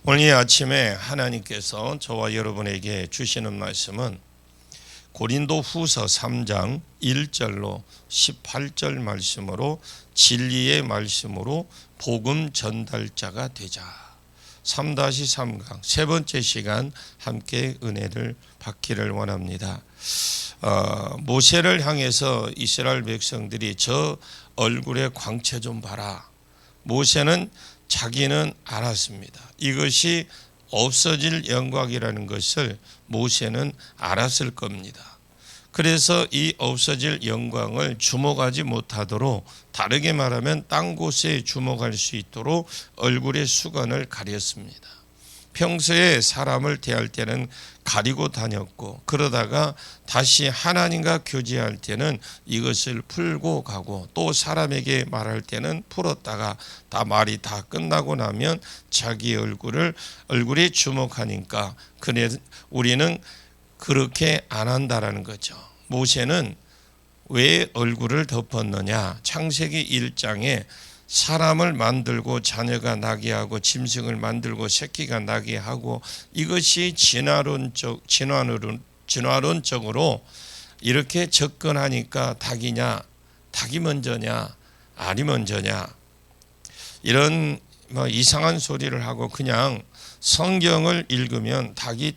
오늘 이 아침에 하나님께서 저와 여러분에게 주시는 말씀은 고린도 후서 3장 1절로 18절 말씀으로 진리의 말씀으로 복음 전달자가 되자. 3-3강 세 번째 시간 함께 은혜를 받기를 원합니다. 모세를 향해서 이스라엘 백성들이 저 얼굴의 광채 좀 봐라. 모세는 자기는 알았습니다. 이것이 없어질 영광이라는 것을 모세는 알았을 겁니다. 그래서 이 없어질 영광을 주목하지 못하도록, 다르게 말하면 딴 곳에 주목할 수 있도록 얼굴의 수건을 가렸습니다. 평소에 사람을 대할 때는 가리고 다녔고, 그러다가 다시 하나님과 교제할 때는 이것을 풀고 가고, 또 사람에게 말할 때는 풀었다가 말이 다 끝나고 나면 자기 얼굴에 주목하니까 우리는 그렇게 안 한다라는 거죠. 모세는 왜 얼굴을 덮었느냐? 창세기 1장에 사람을 만들고 자녀가 나게 하고 짐승을 만들고 새끼가 나게 하고, 이것이 진화론적으로 이렇게 접근하니까 닭이 먼저냐 알이 먼저냐 이런 이상한 소리를 하고, 그냥 성경을 읽으면 닭이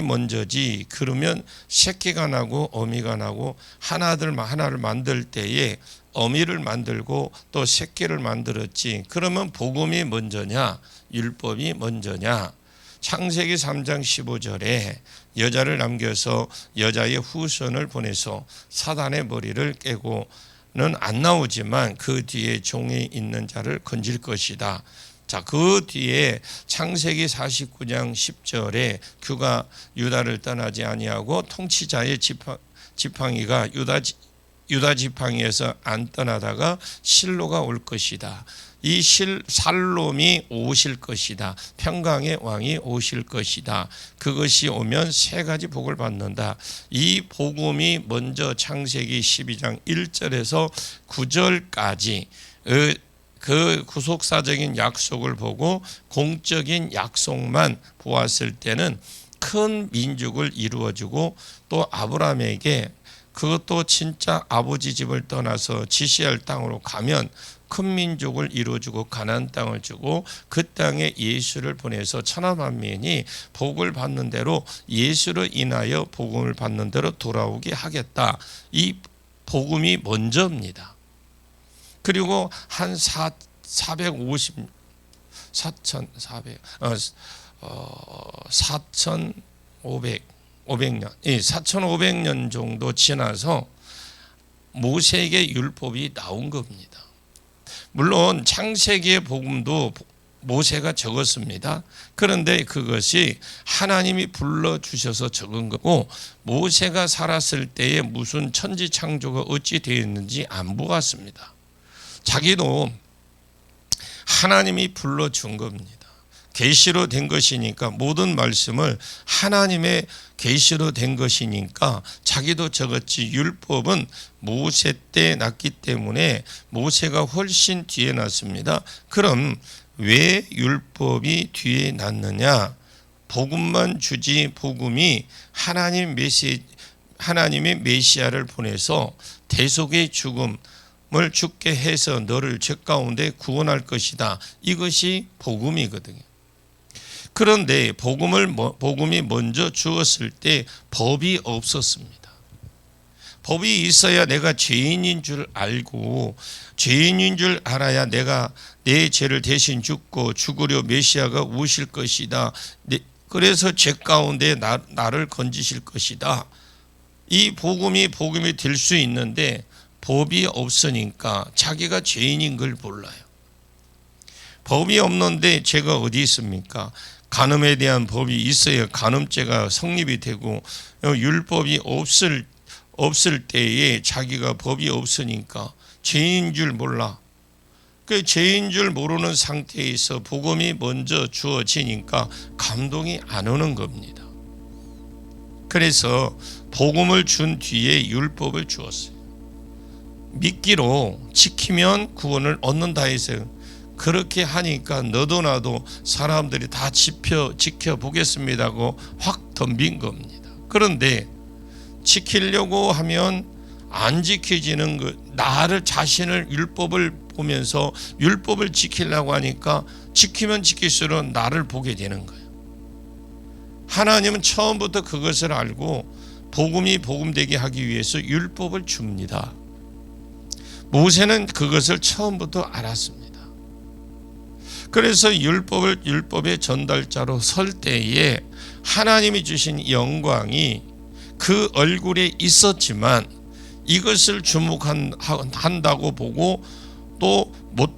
먼저지, 그러면 새끼가 나고 어미가 나고 하나를 만들 때에 어미를 만들고 또 새끼를 만들었지, 그러면 복음이 먼저냐 율법이 먼저냐? 창세기 3장 15절에 여자를 남겨서 여자의 후손을 보내서 사단의 머리를 깨고는 안 나오지만 그 뒤에 종이 있는 자를 건질 것이다. 자, 그 뒤에 창세기 49장 10절에 그가 유다를 떠나지 아니하고 통치자의 지팡이가 유다 지팡이에서 안 떠나다가 실로가 올 것이다. 이 살롬이 오실 것이다. 평강의 왕이 오실 것이다. 그것이 오면 세 가지 복을 받는다. 이 복음이 먼저 창세기 12장 1절에서 9절까지 그 구속사적인 약속을 보고 공적인 약속만 보았을 때는 큰 민족을 이루어주고, 또 아브라함에게 그것도 진짜 아버지 집을 떠나서 지시할 땅으로 가면 큰 민족을 이루어주고 가나안 땅을 주고, 그 땅에 예수를 보내서 천하만민이 복을 받는 대로, 예수로 인하여 복음을 받는 대로 돌아오게 하겠다. 이 복음이 먼저입니다. 그리고 한 450년 정도 지나서 모세에게 율법이 나온 겁니다. 물론 창세기의 복음도 모세가 적었습니다. 그런데 그것이 하나님이 불러주셔서 적은 거고, 모세가 살았을 때에 무슨 천지창조가 어찌 되어 있는지 안 보았습니다. 자기도 하나님이 불러준 겁니다. 계시로 된 것이니까, 모든 말씀을 하나님의 계시로 된 것이니까 자기도 적었지. 율법은 모세 때 났기 때문에 모세가 훨씬 뒤에 났습니다. 그럼 왜 율법이 뒤에 났느냐? 복음만 주지, 복음이 하나님의 메시아를 보내서 대속의 죽음을 죽게 해서 너를 죄 가운데 구원할 것이다. 이것이 복음이거든요. 그런데 복음이 먼저 주었을 때 법이 없었습니다. 법이 있어야 내가 죄인인 줄 알고, 죄인인 줄 알아야 내가 내 죄를 대신 죽고 죽으려 메시아가 오실 것이다. 그래서 죄 가운데 나를 건지실 것이다. 이 복음이 될 수 있는데, 법이 없으니까 자기가 죄인인 걸 몰라요. 법이 없는데 죄가 어디 있습니까? 간음에 대한 법이 있어야 간음죄가 성립이 되고, 율법이 없을 때에 자기가 법이 없으니까 죄인 줄 몰라. 그 죄인 줄 모르는 상태에서 복음이 먼저 주어지니까 감동이 안 오는 겁니다. 그래서 복음을 준 뒤에 율법을 주었어요. 믿기로 지키면 구원을 얻는다 해서, 그렇게 하니까 너도 나도 사람들이 다 지켜보겠습니다 하고 확 덤빈 겁니다. 그런데 지키려고 하면 안 지켜지는 것, 나를 자신을 율법을 보면서 율법을 지키려고 하니까 지키면 지킬수록 나를 보게 되는 거예요. 하나님은 처음부터 그것을 알고 복음이 복음되게 하기 위해서 율법을 줍니다. 모세는 그것을 처음부터 알았습니다. 그래서 율법의 전달자로 설 때에 하나님이 주신 영광이 그 얼굴에 있었지만 이것을 주목한다고 보고 또 못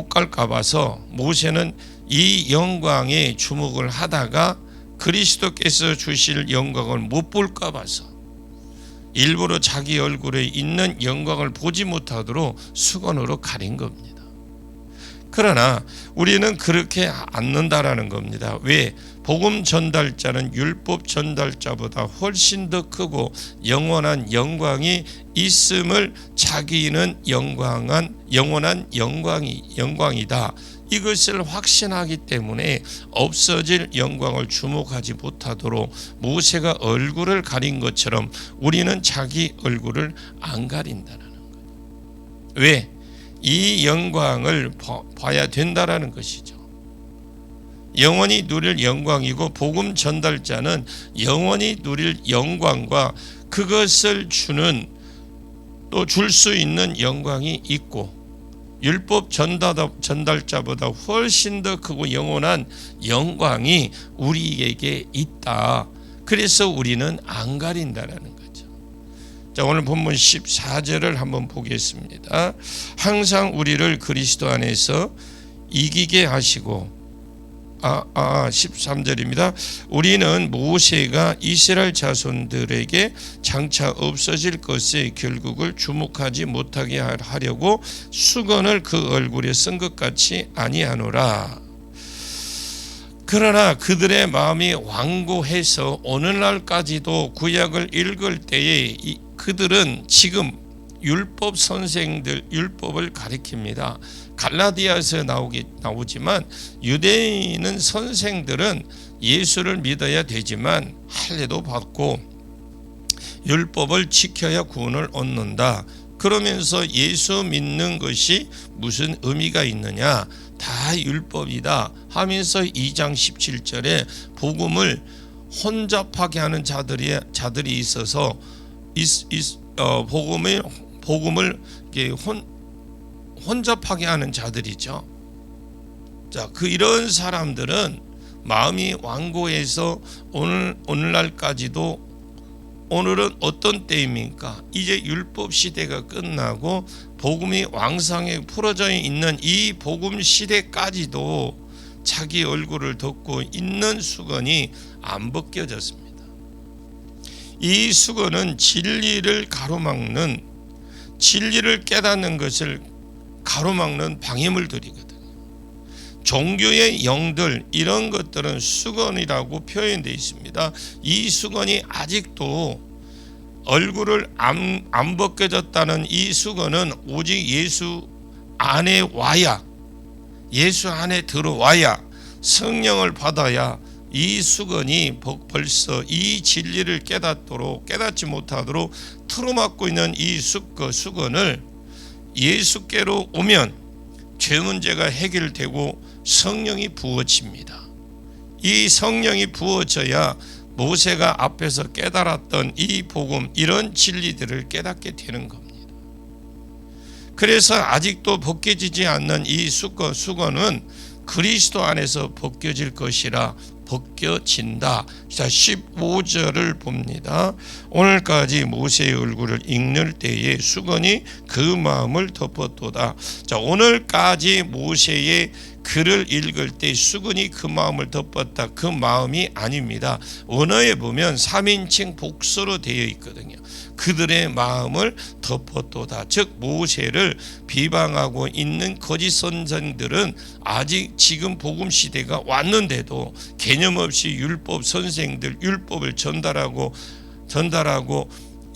갈까 봐서 모세는 이 영광에 주목을 하다가 그리스도께서 주실 영광을 못 볼까 봐서 일부러 자기 얼굴에 있는 영광을 보지 못하도록 수건으로 가린 겁니다. 그러나 우리는 그렇게 않는다라는 겁니다. 왜? 복음 전달자는 율법 전달자보다 훨씬 더 크고 영원한 영광이 있음을 자기는 영원한 영광이다. 이것을 확신하기 때문에 없어질 영광을 주목하지 못하도록 모세가 얼굴을 가린 것처럼 우리는 자기 얼굴을 안 가린다는 거예요. 왜? 이 영광을 봐야 된다라는 것이죠. 영원히 누릴 영광이고 복음 전달자는 영원히 누릴 영광과 그것을 주는 또 줄 수 있는 영광이 있고 율법 전달자보다 훨씬 더 크고 영원한 영광이 우리에게 있다. 그래서 우리는 안 가린다라는 거죠. 자, 오늘 본문 14절을 한번 보겠습니다. 항상 우리를 그리스도 안에서 이기게 하시고 13절입니다. 우리는 모세가 이스라엘 자손들에게 장차 없어질 것의 결국을 주목하지 못하게 하려고 수건을 그 얼굴에 쓴 것 같이 아니하노라. 그러나 그들의 마음이 완고해서 오늘날까지도 구약을 읽을 때에 그들은 지금 율법 선생들 율법을 가리킵니다. 갈라디아에서 나오지만 유대인은 선생들은 예수를 믿어야 되지만 할례도 받고 율법을 지켜야 구원을 얻는다. 그러면서 예수 믿는 것이 무슨 의미가 있느냐? 다 율법이다 하면서 2장 17절에 복음을 혼잡하게 하는 자들이 있어서 복음을 혼잡하게 하는 자들이죠. 자, 이런 사람들은 마음이 완고해서 오늘날까지도 오늘은 어떤 때입니까? 이제 율법 시대가 끝나고 복음이 왕성하게 풀어져 있는 이 복음 시대까지도 자기 얼굴을 덮고 있는 수건이 안 벗겨졌습니다. 이 수건은 진리를 깨닫는 것을 가로막는 방해물들이거든요. 종교의 영들 이런 것들은 수건이라고 표현되어 있습니다. 이 수건이 아직도 얼굴을 안 벗겨졌다는 이 수건은 오직 예수 안에 와야, 예수 안에 들어와야, 성령을 받아야 이 수건이 벌써 이 진리를 깨닫지 못하도록 틀어막고 있는 이 수건을 예수께로 오면 죄 문제가 해결되고 성령이 부어집니다. 이 성령이 부어져야 모세가 앞에서 깨달았던 이 복음, 이런 진리들을 깨닫게 되는 겁니다. 그래서 아직도 벗겨지지 않는 이 수건은 그리스도 안에서 벗겨질 것이라 벗겨진다. 자, 15절을 봅니다. 오늘까지 모세의 얼굴을 읽는 때에 수건이 그 마음을 덮었도다. 자, 오늘까지 모세의 글을 읽을 때 수건이 그 마음을 덮었다. 그 마음이 아닙니다. 원어에 보면 3인칭 복수로 되어 있거든요. 그들의 마음을 덮었도다. 즉 모세를 비방하고 있는 거짓 선생들은 아직 지금 복음 시대가 왔는데도 개념 없이 율법 선생들 율법을 전달하고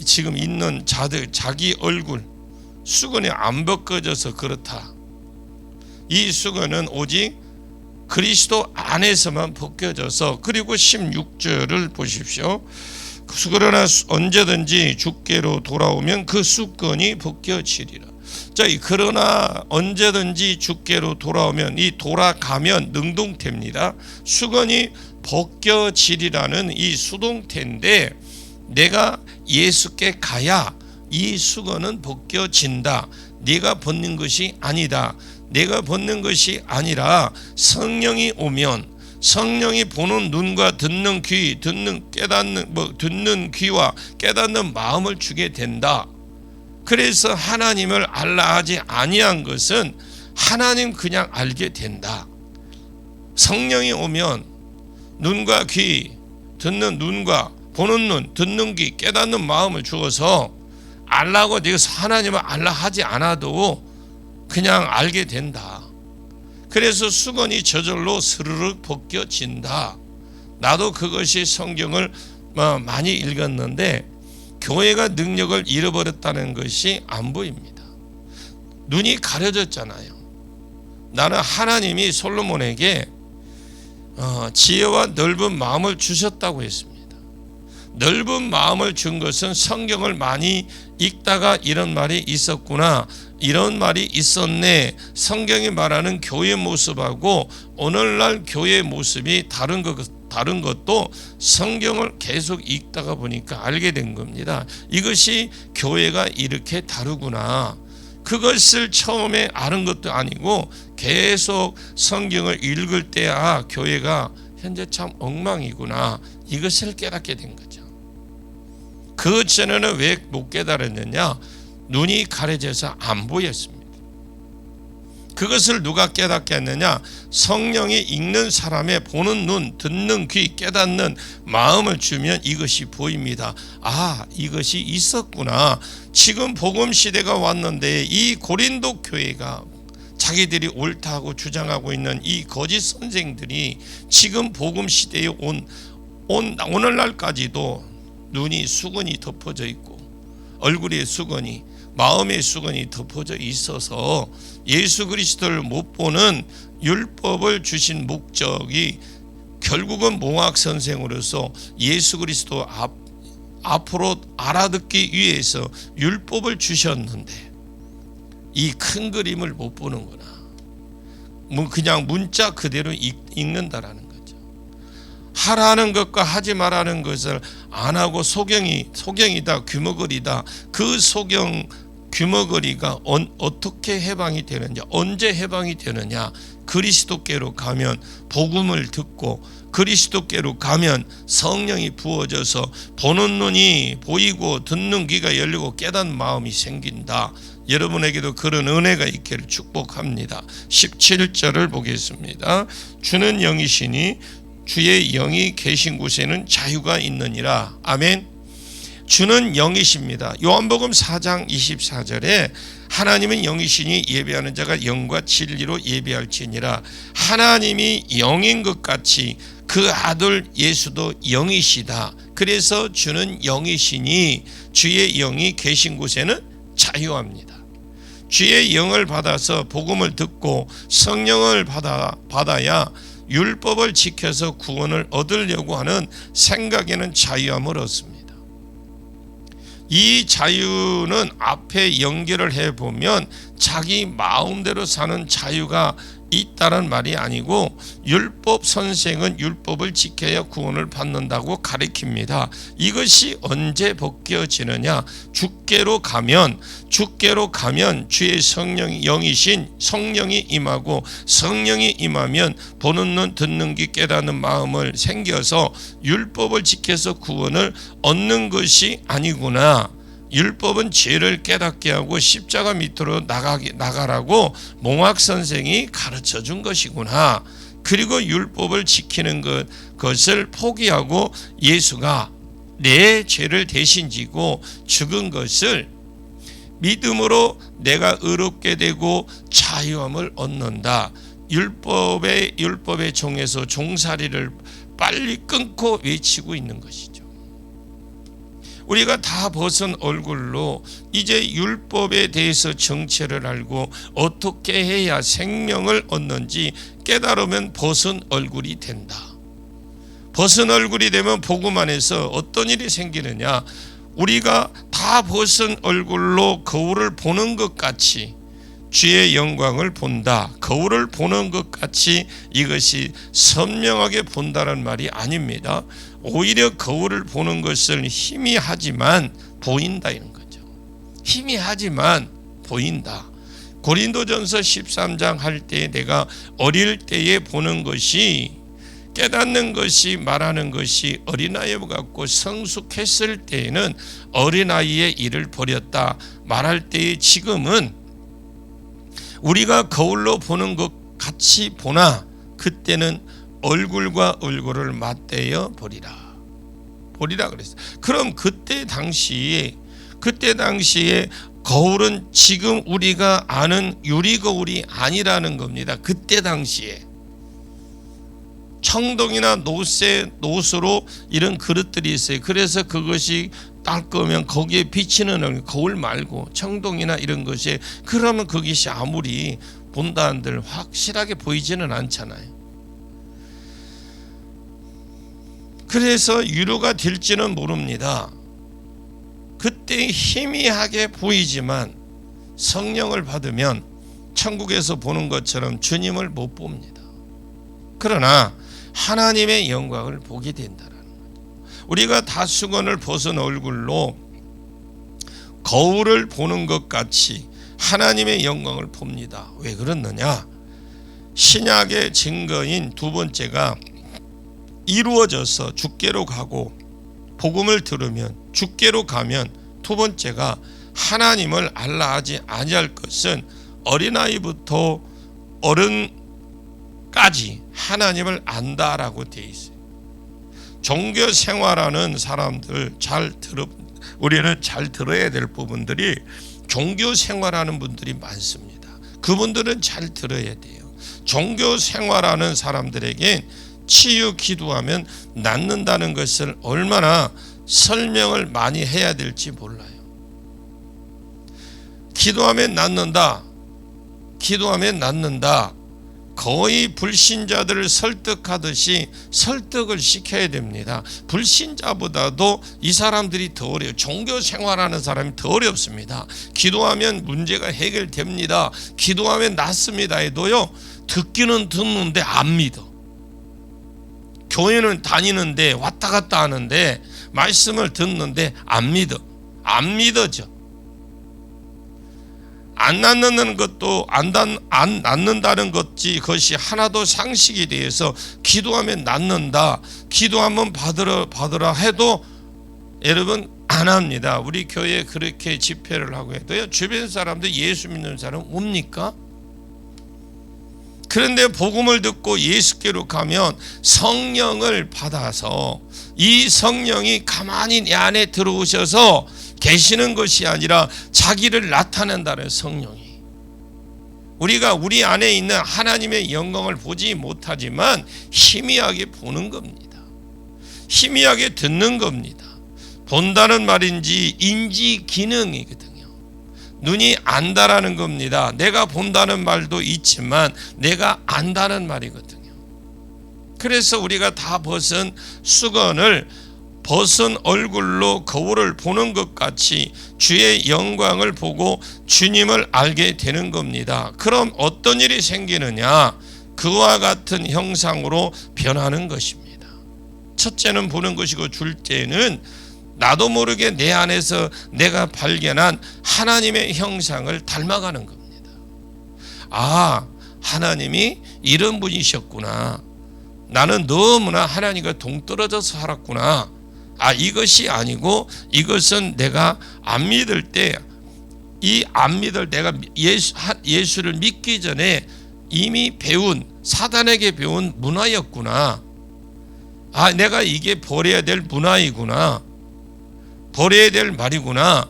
지금 있는 자들 자기 얼굴 수건이 안 벗겨져서 그렇다. 이 수건은 오직 그리스도 안에서만 벗겨져서, 그리고 16절을 보십시오. 그러나 언제든지 주께로 돌아오면 그 수건이 벗겨지리라. 자, 그러나 언제든지 주께로 돌아오면, 이 돌아가면 능동태입니다. 수건이 벗겨지리라는 이 수동태인데, 내가 예수께 가야 이 수건은 벗겨진다. 네가 벗는 것이 아니다. 내가 벗는 것이 아니라 성령이 오면, 성령이 보는 눈과 듣는 귀, 듣는 귀와 깨닫는 마음을 주게 된다. 그래서 하나님을 알라 하지 아니한 것은 하나님 그냥 알게 된다. 성령이 오면 눈과 귀, 듣는 눈과 보는 눈, 듣는 귀, 깨닫는 마음을 주어서 알라고 네가 하나님을 알라 하지 않아도 그냥 알게 된다. 그래서 수건이 저절로 스르륵 벗겨진다. 나도 그것이 성경을 많이 읽었는데 교회가 능력을 잃어버렸다는 것이 안 보입니다. 눈이 가려졌잖아요. 나는 하나님이 솔로몬에게 지혜와 넓은 마음을 주셨다고 했습니다. 넓은 마음을 준 것은 성경을 많이 읽다가 이런 말이 있었구나, 이런 말이 있었네, 성경이 말하는 교회 모습하고 오늘날 교회 모습이 다른 것도 성경을 계속 읽다가 보니까 알게 된 겁니다. 이것이 교회가 이렇게 다르구나. 그것을 처음에 아는 것도 아니고 계속 성경을 읽을 때야 교회가 현재 참 엉망이구나, 이것을 깨닫게 된 거죠. 그 전에는 왜 못 깨달았느냐? 눈이 가려져서 안 보였습니다. 그것을 누가 깨닫게 했느냐? 성령이 읽는 사람의 보는 눈, 듣는 귀, 깨닫는 마음을 주면 이것이 보입니다. 아, 이것이 있었구나. 지금 복음 시대가 왔는데 이 고린도 교회가 자기들이 옳다고 주장하고 있는 이 거짓 선생들이 지금 복음 시대에 오늘날까지도 눈이 수건이 덮어져 있고 얼굴에 수건이, 마음의 수건이 덮어져 있어서 예수 그리스도를 못 보는, 율법을 주신 목적이 결국은 몽학 선생으로서 예수 그리스도 앞으로 알아듣기 위해서 율법을 주셨는데 이 큰 그림을 못 보는구나. 그냥 문자 그대로 읽는다라는 거죠. 하라는 것과 하지 말라는 것을 안 하고 소경이다, 귀머거리다. 그 소경 귀머거리가 어떻게 해방이 되느냐, 언제 해방이 되느냐? 그리스도께로 가면 복음을 듣고 그리스도께로 가면 성령이 부어져서 보는 눈이 보이고 듣는 귀가 열리고 깨닫는 마음이 생긴다. 여러분에게도 그런 은혜가 있기를 축복합니다. 17절을 보겠습니다. 주는 영이시니 주의 영이 계신 곳에는 자유가 있느니라. 아멘. 주는 영이십니다. 요한복음 4장 24절에 하나님은 영이시니 예배하는 자가 영과 진리로 예배할지니라. 하나님이 영인 것 같이 그 아들 예수도 영이시다. 그래서 주는 영이시니 주의 영이 계신 곳에는 자유합니다. 주의 영을 받아서 복음을 듣고 성령을 받아야 율법을 지켜서 구원을 얻으려고 하는 생각에는 자유함을 얻습니다. 이 자유는 앞에 연결을 해보면 자기 마음대로 사는 자유가 있다는 말이 아니고, 율법 선생은 율법을 지켜야 구원을 받는다고 가르칩니다. 이것이 언제 벗겨지느냐? 주께로 가면 주의 성령이 영이신 성령이 임하고, 성령이 임하면 보는 눈, 듣는 귀, 깨닫는 마음을 생겨서 율법을 지켜서 구원을 얻는 것이 아니구나. 율법은 죄를 깨닫게 하고 십자가 밑으로 나가라고 몽학 선생이 가르쳐 준 것이구나. 그리고 율법을 지키는 것을 포기하고 예수가 내 죄를 대신 지고 죽은 것을 믿음으로 내가 의롭게 되고 자유함을 얻는다. 율법의 종에서 종살이를 빨리 끊고 외치고 있는 것이죠. 우리가 다 벗은 얼굴로 이제 율법에 대해서 정체를 알고 어떻게 해야 생명을 얻는지 깨달으면 벗은 얼굴이 된다. 벗은 얼굴이 되면 복음 안에서 어떤 일이 생기느냐, 우리가 다 벗은 얼굴로 거울을 보는 것 같이 주의 영광을 본다. 거울을 보는 것 같이 이것이 선명하게 본다는 말이 아닙니다. 오히려 거울을 보는 것을 희미하지만 보인다 이런 거죠. 희미하지만 보인다. 고린도전서 13장 할 때 내가 어릴 때에 보는 것이, 깨닫는 것이, 말하는 것이 어린아이 같고 성숙했을 때에는 어린아이의 일을 버렸다 말할 때에 지금은 우리가 거울로 보는 것 같이 보나 그때는 얼굴과 얼굴을 맞대어 보리라 그랬어요. 그럼 그때 당시에 거울은 지금 우리가 아는 유리 거울이 아니라는 겁니다. 그때 당시에 청동이나 노스로 이런 그릇들이 있어요. 그래서 그것이 닦으면 거기에 비치는 거울 말고 청동이나 이런 것이, 그러면 그것이 아무리 본다 한들 확실하게 보이지는 않잖아요. 그래서 유료가 될지는 모릅니다. 그때 희미하게 보이지만 성령을 받으면 천국에서 보는 것처럼 주님을 못 봅니다. 그러나 하나님의 영광을 보게 된다는 거죠. 우리가 다 수건을 벗은 얼굴로 거울을 보는 것 같이 하나님의 영광을 봅니다. 왜 그렇느냐? 신약의 증거인 두 번째가 이루어져서 주께로 가고 복음을 들으면 주께로 가면, 두 번째가 하나님을 알라 하지 아니할 것은 어린아이부터 어른까지 하나님을 안다라고 되어 있어요. 종교 생활하는 사람들 우리는 잘 들어야 될 부분들이, 종교 생활하는 분들이 많습니다. 그분들은 잘 들어야 돼요. 종교 생활하는 사람들에게 치유 기도하면 낫는다는 것을 얼마나 설명을 많이 해야 될지 몰라요. 기도하면 낫는다. 거의 불신자들을 설득하듯이 설득을 시켜야 됩니다. 불신자보다도 이 사람들이 더 어려워요. 종교 생활하는 사람이 더 어렵습니다. 기도하면 문제가 해결됩니다. 기도하면 낫습니다 해도요, 듣기는 듣는데 안 믿어. 교회는 다니는데 왔다 갔다 하는데 말씀을 듣는데 안 믿어져. 안 낫는 것도 안 낫는다는 것이 하나도 상식이 되어서 기도하면 낫는다, 기도하면 받으라 해도 여러분 안 합니다. 우리 교회에 그렇게 집회를 하고 해도요, 주변 사람들 예수 믿는 사람 옵니까? 그런데 복음을 듣고 예수께로 가면 성령을 받아서 이 성령이 가만히 내 안에 들어오셔서 계시는 것이 아니라 자기를 나타낸다는 성령이, 우리가 우리 안에 있는 하나님의 영광을 보지 못하지만 희미하게 보는 겁니다. 희미하게 듣는 겁니다. 본다는 말인지 인지 기능이거든요. 눈이 안다라는 겁니다. 내가 본다는 말도 있지만 내가 안다는 말이거든요. 그래서 우리가 다 벗은 수건을 벗은 얼굴로 거울을 보는 것 같이 주의 영광을 보고 주님을 알게 되는 겁니다. 그럼 어떤 일이 생기느냐? 그와 같은 형상으로 변하는 것입니다. 첫째는 보는 것이고, 둘째는 나도 모르게 내 안에서 내가 발견한 하나님의 형상을 닮아가는 겁니다. 아, 하나님이 이런 분이셨구나. 나는 너무나 하나님과 동떨어져서 살았구나. 아, 이것이 아니고 이것은 내가 안 믿을 때, 내가 예수를 믿기 전에 이미 사단에게 배운 문화였구나. 아, 내가 이게 버려야 될 문화이구나. 버려야 될 말이구나.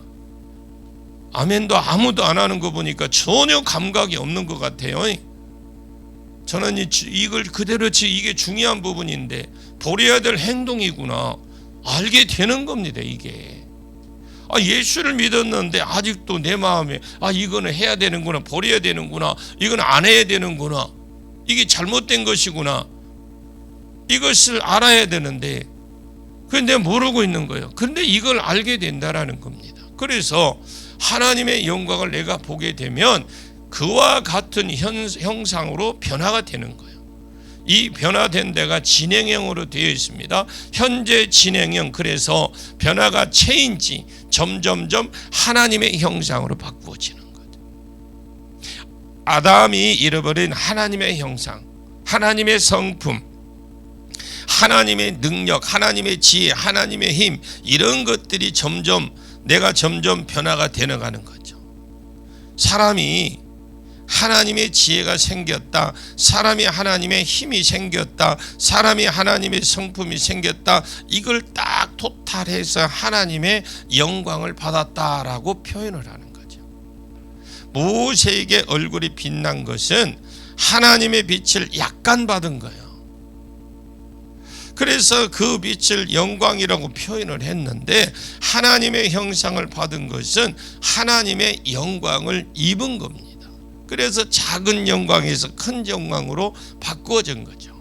아멘도 아무도 안 하는 거 보니까 전혀 감각이 없는 것 같아요. 저는 이걸 그대로 이게 중요한 부분인데 버려야 될 행동이구나 알게 되는 겁니다. 이게 예수를 믿었는데 아직도 내 마음에 이거는 해야 되는구나, 버려야 되는구나, 이건 안 해야 되는구나, 이게 잘못된 것이구나, 이것을 알아야 되는데 그런데 모르고 있는 거예요. 그런데 이걸 알게 된다라는 겁니다. 그래서 하나님의 영광을 내가 보게 되면 그와 같은 형상으로 변화가 되는 거예요. 이 변화된 데가 진행형으로 되어 있습니다. 현재 진행형, 그래서 변화가 체인지, 점점점 하나님의 형상으로 바꾸어지는 거죠. 아담이 잃어버린 하나님의 형상, 하나님의 성품, 하나님의 능력, 하나님의 지혜, 하나님의 힘, 이런 것들이 내가 점점 변화가 되어가는 거죠. 사람이 하나님의 지혜가 생겼다, 사람이 하나님의 힘이 생겼다, 사람이 하나님의 성품이 생겼다, 이걸 딱 토탈해서 하나님의 영광을 받았다라고 표현을 하는 거죠. 모세에게 얼굴이 빛난 것은 하나님의 빛을 약간 받은 거예요. 그래서 그 빛을 영광이라고 표현을 했는데, 하나님의 형상을 받은 것은 하나님의 영광을 입은 겁니다. 그래서 작은 영광에서 큰 영광으로 바꾸어진 거죠.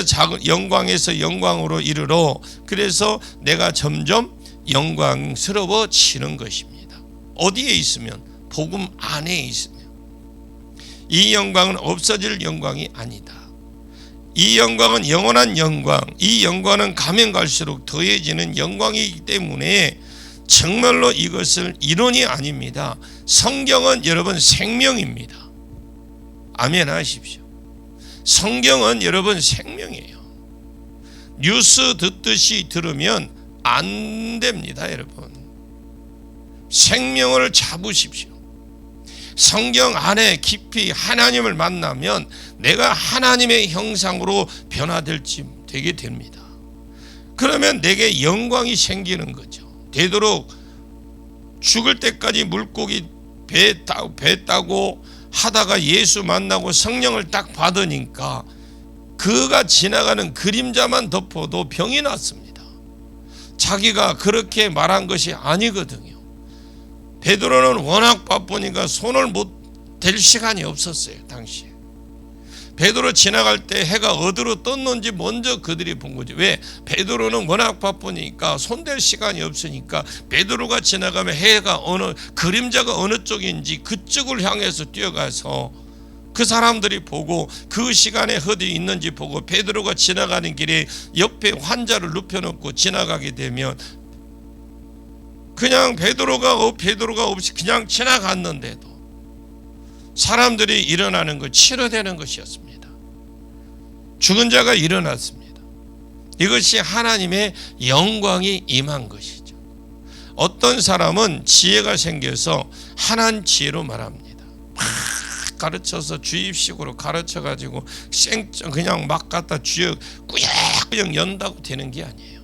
작은 영광에서 영광으로 이르러, 그래서 내가 점점 영광스러워지는 것입니다. 어디에 있으면? 복음 안에 있으면. 이 영광은 없어질 영광이 아니다. 이 영광은 영원한 영광, 이 영광은 가면 갈수록 더해지는 영광이기 때문에 정말로 이것을 이론이 아닙니다. 성경은 여러분 생명입니다. 아멘 하십시오. 성경은 여러분 생명이에요. 뉴스 듣듯이 들으면 안 됩니다, 여러분. 생명을 잡으십시오. 성경 안에 깊이 하나님을 만나면 내가 하나님의 형상으로 되게 됩니다. 그러면 내게 영광이 생기는 거죠. 되도록 죽을 때까지 물고기 배 따고 하다가 예수 만나고 성령을 딱 받으니까 그가 지나가는 그림자만 덮어도 병이 났습니다. 자기가 그렇게 말한 것이 아니거든요. 베드로는 워낙 바쁘니까 손을 못 댈 시간이 없었어요. 당시에 베드로 지나갈 때 해가 어디로 떴는지 먼저 그들이 본 거죠. 왜? 베드로는 워낙 바쁘니까 손댈 시간이 없으니까 베드로가 지나가면 해가 그림자가 어느 쪽인지 그쪽을 향해서 뛰어가서 그 사람들이 보고 그 시간에 어디 있는지 보고, 베드로가 지나가는 길에 옆에 환자를 눕혀놓고 지나가게 되면 그냥 베드로가 없이 그냥 지나갔는데도 사람들이 일어나는 것, 치료되는 것이었습니다. 죽은 자가 일어났습니다. 이것이 하나님의 영광이 임한 것이죠. 어떤 사람은 지혜가 생겨서 하나님 지혜로 말합니다. 막 가르쳐서 주입식으로 가르쳐가지고 그냥 막 갖다 주역 꾸역꾸역 연다고 되는 게 아니에요.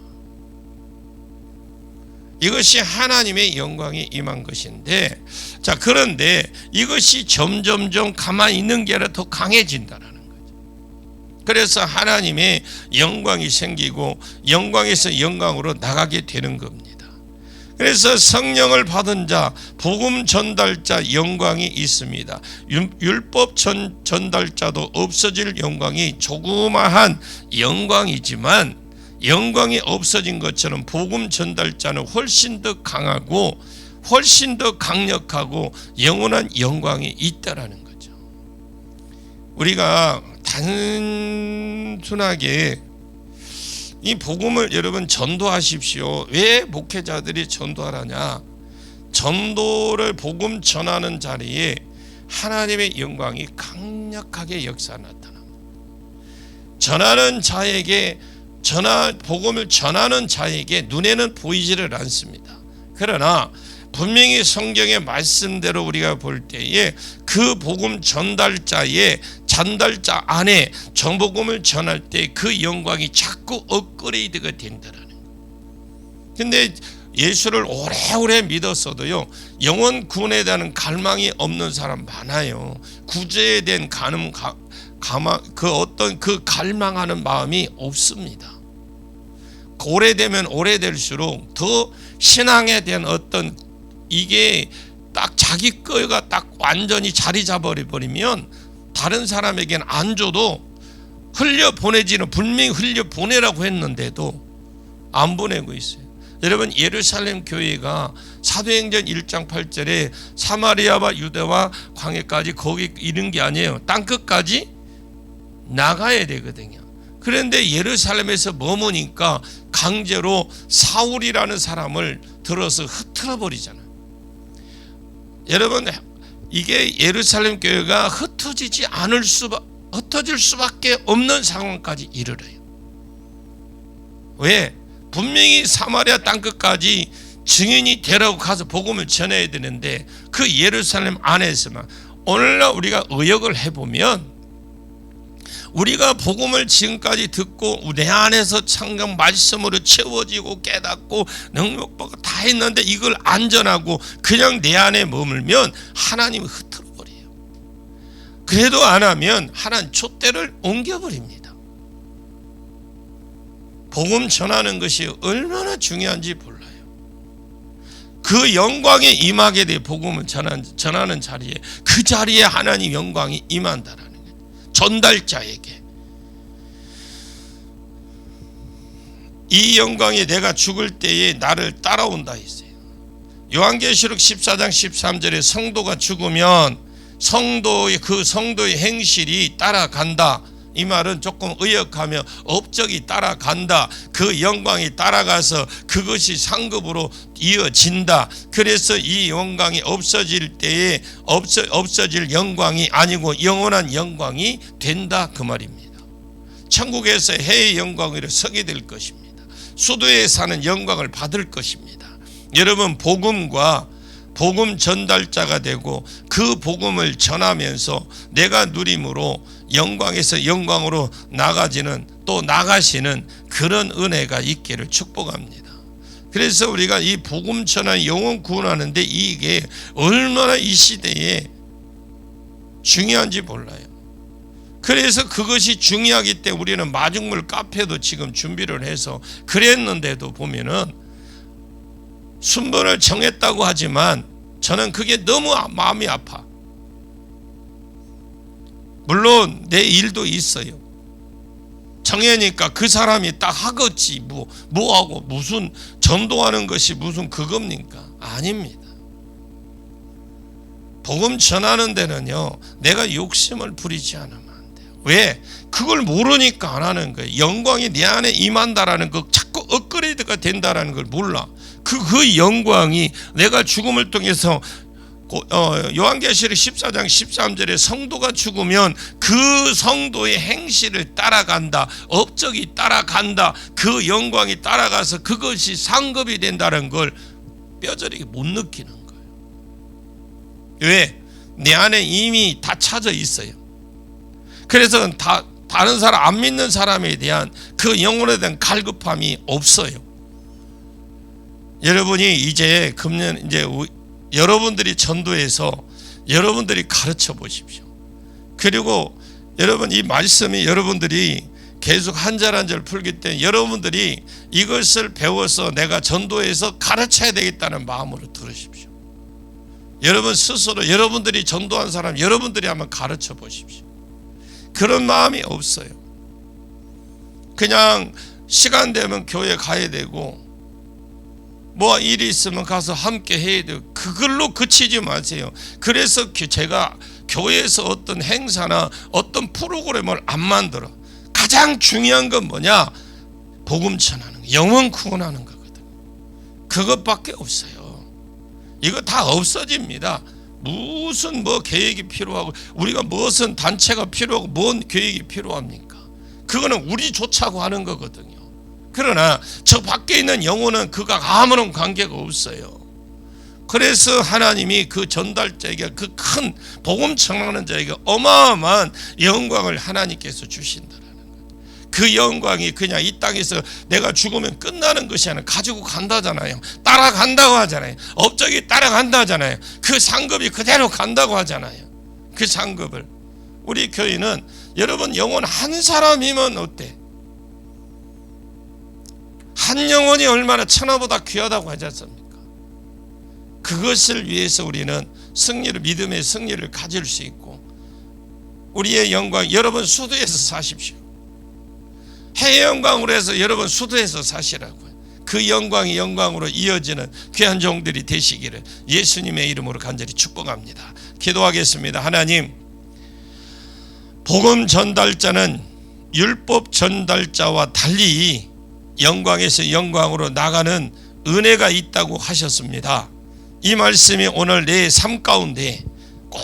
이것이 하나님의 영광이 임한 것인데, 자, 그런데 이것이 점점점 가만히 있는 게 아니라 더 강해진다는 거죠. 그래서 하나님의 영광이 생기고 영광에서 영광으로 나가게 되는 겁니다. 그래서 성령을 받은 자, 복음 전달자 영광이 있습니다. 율법 전달자도 없어질 영광이 조그마한 영광이지만, 영광이 없어진 것처럼 복음 전달자는 훨씬 더 강하고 훨씬 더 강력하고 영원한 영광이 있다라는 거죠. 우리가 단순하게 이 복음을 여러분 전도하십시오. 왜 목회자들이 전도하라냐? 전도를 복음 전하는 자리에 하나님의 영광이 강력하게 역사 나타납니다. 전하는 자에게 복음을 전하는 자에게 눈에는 보이지를 않습니다. 그러나 분명히 성경의 말씀대로 우리가 볼 때에 그 복음 전달자 안에 정복음을 전할 때 그 영광이 자꾸 업그레이드가 된다는 거예요. 근데 예수를 오래오래 믿었어도요, 영원 구원에 대한 갈망이 없는 사람 많아요. 구제에 대한 갈망하는 마음이 없습니다. 오래되면 오래될수록 더 신앙에 대한 어떤 이게 딱 자기 거가 딱 완전히 자리 잡아버리면 다른 사람에게는 안 줘도 흘려보내지는, 분명히 흘려보내라고 했는데도 안 보내고 있어요. 여러분, 예루살렘 교회가 사도행전 1장 8절에 사마리아와 유대와 광야까지 거기 이른 게 아니에요. 땅끝까지 나가야 되거든요. 그런데 예루살렘에서 머무니까 강제로 사울이라는 사람을 들어서 흩어져 버리잖아요. 여러분, 이게 예루살렘 교회가 흩어질 수밖에 없는 상황까지 이르러요. 왜? 분명히 사마리아 땅끝까지 증인이 되라고 가서 복음을 전해야 되는데 그 예루살렘 안에서만, 오늘날 우리가 의역을 해보면 우리가 복음을 지금까지 듣고 내 안에서 창강 말씀으로 채워지고 깨닫고 능력받고 다 했는데 이걸 안 전하고 그냥 내 안에 머물면 하나님이 흩어버려요. 그래도 안 하면 하나님 촛대를 옮겨버립니다. 복음 전하는 것이 얼마나 중요한지 몰라요. 그 영광에 임하게 돼 복음을 전하는 자리에, 그 자리에 하나님 영광이 임한다라는 거예요. 전달자에게. 이 영광이 내가 죽을 때에 나를 따라온다 했어요. 요한계시록 14장 13절에 성도가 죽으면 그 성도의 행실이 따라간다. 이 말은 조금 의역하며 업적이 따라간다. 그 영광이 따라가서 그것이 상급으로 이어진다. 그래서 이 영광이 없어질 때에 없어질 영광이 아니고 영원한 영광이 된다, 그 말입니다. 천국에서 해의 영광으로 서게 될 것입니다. 수도에 사는 영광을 받을 것입니다. 여러분, 복음 전달자가 되고 그 복음을 전하면서 내가 누림으로 영광에서 영광으로 나가시는 그런 은혜가 있기를 축복합니다. 그래서 우리가 이 복음 전한 영혼 구원하는데 이게 얼마나 이 시대에 중요한지 몰라요. 그래서 그것이 중요하기 때문에 우리는 마중물 카페도 지금 준비를 해서 그랬는데도 보면은 순번을 정했다고 하지만 저는 그게 너무 마음이 아파. 물론 내 일도 있어요. 정해니까 그 사람이 딱 하겠지 뭐하고 무슨 전도하는 것이 무슨 그겁니까? 아닙니다. 복음 전하는 데는요, 내가 욕심을 부리지 않으면 안 돼요. 왜? 그걸 모르니까 안 하는 거예요. 영광이 내 안에 임한다라는 거, 자꾸 업그레이드가 된다라는 걸 몰라. 그 영광이 내가 죽음을 통해서 요한계시록 14장 13절에 성도가 죽으면 그 성도의 행실을 따라간다, 업적이 따라간다, 그 영광이 따라가서 그것이 상급이 된다는 걸 뼈저리게 못 느끼는 거예요. 왜? 내 안에 이미 다 차져 있어요. 그래서 다른 사람, 안 믿는 사람에 대한 그 영혼에 대한 갈급함이 없어요. 여러분이 이제 금년 여러분들이 전도해서 여러분들이 가르쳐 보십시오. 그리고 여러분, 이 말씀이 여러분들이 계속 한 절 한 절 풀기 때문에 여러분들이 이것을 배워서 내가 전도해서 가르쳐야 되겠다는 마음으로 들으십시오. 여러분 스스로, 여러분들이 전도한 사람 여러분들이 한번 가르쳐 보십시오. 그런 마음이 없어요. 그냥 시간 되면 교회 가야 되고 뭐 일이 있으면 가서 함께 해야 되고 그걸로 그치지 마세요. 그래서 제가 교회에서 어떤 행사나 어떤 프로그램을 안 만들어. 가장 중요한 건 뭐냐? 복음 전하는 거, 영혼 구원하는 거거든. 그것밖에 없어요. 이거 다 없어집니다. 무슨 계획이 필요하고 우리가 무슨 단체가 필요하고 뭔 계획이 필요합니까? 그거는 우리 좋자고 하는 거거든요. 그러나 저 밖에 있는 영혼은 그가 아무런 관계가 없어요. 그래서 하나님이 그 전달자에게, 그 큰 복음 전하는 자에게 어마어마한 영광을 하나님께서 주신다라는 거예요. 그 영광이 그냥 이 땅에서 내가 죽으면 끝나는 것이 아니라 가지고 간다잖아요. 따라간다고 하잖아요. 업적이 따라간다 하잖아요. 그 상급이 그대로 간다고 하잖아요. 그 상급을. 우리 교회는 여러분 영혼 한 사람이면 어때? 한 영혼이 얼마나 천하보다 귀하다고 하지 않습니까? 그것을 위해서 우리는 승리를, 믿음의 승리를 가질 수 있고, 우리의 영광, 여러분 수도에서 사십시오. 해의 영광으로 해서 여러분 수도에서 사시라고요. 그 영광이 영광으로 이어지는 귀한 종들이 되시기를 예수님의 이름으로 간절히 축복합니다. 기도하겠습니다. 하나님, 복음 전달자는 율법 전달자와 달리 영광에서 영광으로 나가는 은혜가 있다고 하셨습니다. 이 말씀이 오늘 내 삶 가운데 꼭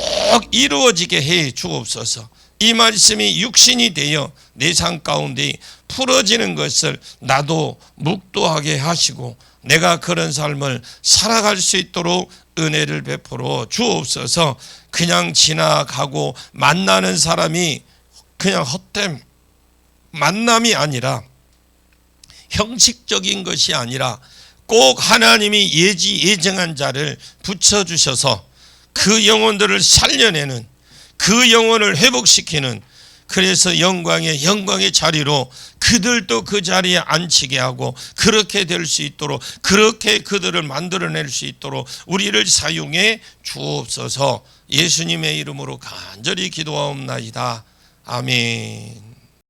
이루어지게 해 주옵소서. 이 말씀이 육신이 되어 내 삶 가운데 풀어지는 것을 나도 묵도하게 하시고 내가 그런 삶을 살아갈 수 있도록 은혜를 베풀어 주옵소서. 그냥 지나가고 만나는 사람이 그냥 헛된 만남이 아니라, 형식적인 것이 아니라 꼭 하나님이 예정한 자를 붙여주셔서 그 영혼들을 살려내는, 그 영혼을 회복시키는, 그래서 영광의 자리로 그들도 그 자리에 앉히게 하고 그렇게 될 수 있도록, 그렇게 그들을 만들어낼 수 있도록 우리를 사용해 주옵소서. 예수님의 이름으로 간절히 기도하옵나이다. 아멘.